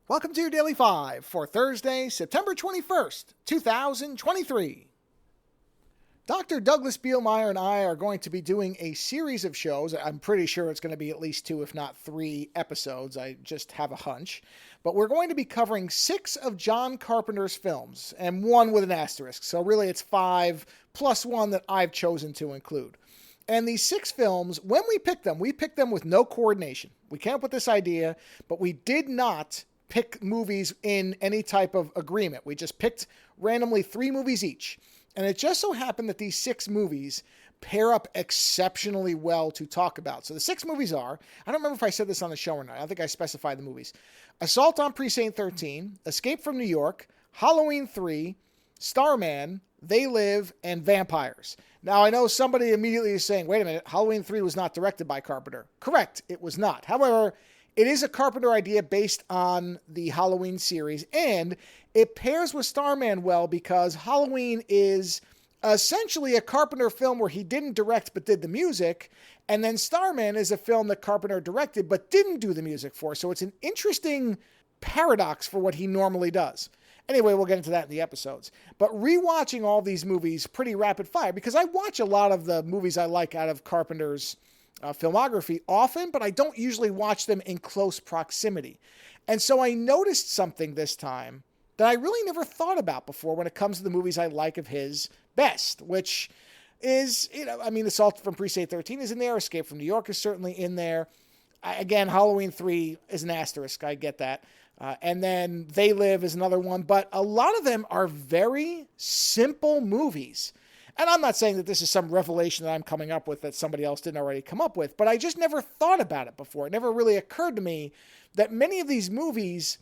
Welcome to your Daily 5 for Thursday, September 21st, 2023. Dr. Douglas Bielmeyer and I are going to be doing a series of shows. I'm pretty sure it's going to be at least 2, if not 3 episodes. I just have a hunch. But we're going to be covering 6 of John Carpenter's films, and 1 with an asterisk. So really it's 5 plus 1 that I've chosen to include. And these 6 films, when we picked them with no coordination. We came up with this idea, but we did not pick movies in any type of agreement. We just picked randomly 3 movies each. And it just so happened that these 6 movies pair up exceptionally well to talk about. So the 6 movies are, I don't remember if I said this on the show or not. I don't think I specified the movies. Assault on Precinct 13, Escape from New York, Halloween 3, Starman, They Live, and Vampires. Now, I know somebody immediately is saying, wait a minute, Halloween 3 was not directed by Carpenter. Correct, it was not. However, it is a Carpenter idea based on the Halloween series, and it pairs with Starman well because Halloween is essentially a Carpenter film where he didn't direct but did the music, and then Starman is a film that Carpenter directed but didn't do the music for, so it's an interesting paradox for what he normally does. Anyway, we'll get into that in the episodes. But rewatching all these movies pretty rapid fire, because I watch a lot of the movies I like out of Carpenter's filmography often, but I don't usually watch them in close proximity. And so I noticed something this time that I really never thought about before when it comes to the movies I like of his best, which is, Assault from Precinct 13 is in there, Escape from New York is certainly in there. Again, Halloween 3 is an asterisk, I get that. And then They Live is another one, but a lot of them are very simple movies. And I'm not saying that this is some revelation that I'm coming up with that somebody else didn't already come up with, but I just never thought about it before. It never really occurred to me that many of these movies,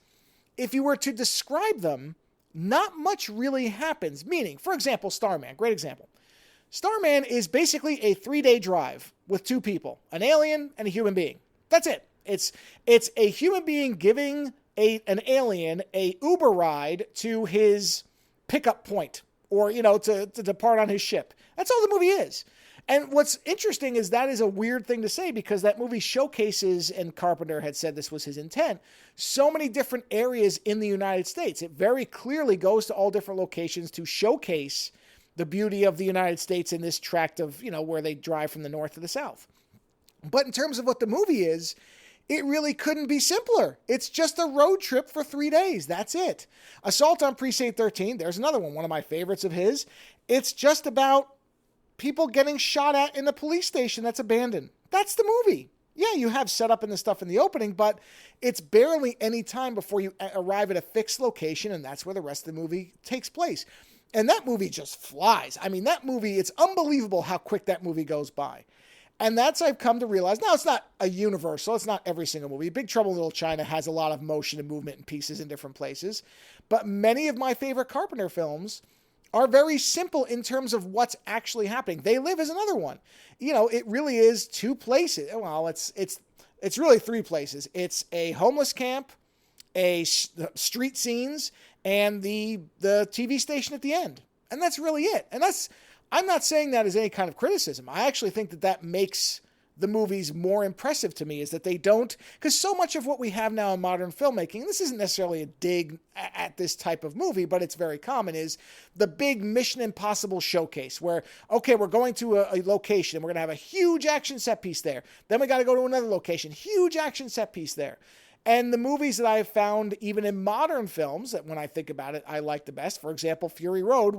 if you were to describe them, not much really happens. Meaning, for example, Starman, great example. Starman is basically a 3-day drive with 2 people, an alien and a human being. That's it. It's a human being giving an alien a Uber ride to his pickup point, or, to depart on his ship. That's all the movie is. And what's interesting is that is a weird thing to say because that movie showcases, and Carpenter had said this was his intent, so many different areas in the United States. It very clearly goes to all different locations to showcase the beauty of the United States in this tract of, where they drive from the north to the south. But in terms of what the movie is, it really couldn't be simpler. It's just a road trip for 3 days. That's it. Assault on Precinct 13, there's another one of my favorites of his. It's just about people getting shot at in a police station that's abandoned. That's the movie. Yeah, you have set up in the stuff in the opening, but it's barely any time before you arrive at a fixed location, and that's where the rest of the movie takes place. And that movie just flies. That movie, it's unbelievable how quick that movie goes by. And that's, I've come to realize, now it's not a universal, it's not every single movie. Big Trouble in Little China has a lot of motion and movement and pieces in different places. But many of my favorite Carpenter films are very simple in terms of what's actually happening. They Live is another one. It really is 2 places. Well, it's really 3 places. It's a homeless camp, street scenes, and the TV station at the end. And that's really it. And I'm not saying that as any kind of criticism. I actually think that makes the movies more impressive to me, is that they don't, because so much of what we have now in modern filmmaking, and this isn't necessarily a dig at this type of movie, but it's very common, is the big Mission Impossible showcase where, okay, we're going to a location and we're going to have a huge action set piece there. Then we got to go to another location, huge action set piece there. And the movies that I have found, even in modern films, that when I think about it, I like the best, for example, Fury Road,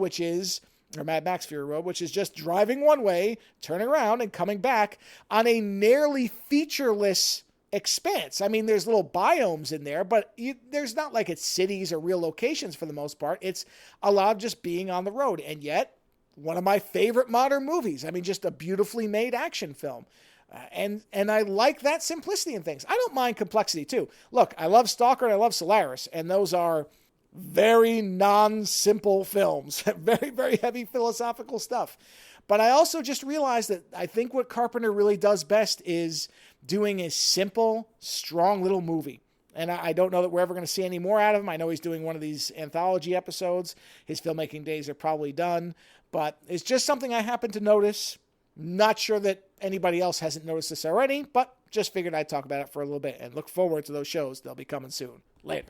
or Mad Max Fury Road, which is just driving one way, turning around, and coming back on a nearly featureless expanse. There's little biomes in there, but there's not like it's cities or real locations for the most part. It's a lot of just being on the road. And yet, one of my favorite modern movies. Just a beautifully made action film. And I like that simplicity in things. I don't mind complexity, too. Look, I love Stalker and I love Solaris, and those are very non-simple films, very, very heavy philosophical stuff. But I also just realized that I think what Carpenter really does best is doing a simple, strong little movie. And I don't know that we're ever going to see any more out of him. I know he's doing one of these anthology episodes. His filmmaking days are probably done. But it's just something I happened to notice. Not sure that anybody else hasn't noticed this already, but just figured I'd talk about it for a little bit and look forward to those shows. They'll be coming soon. Later.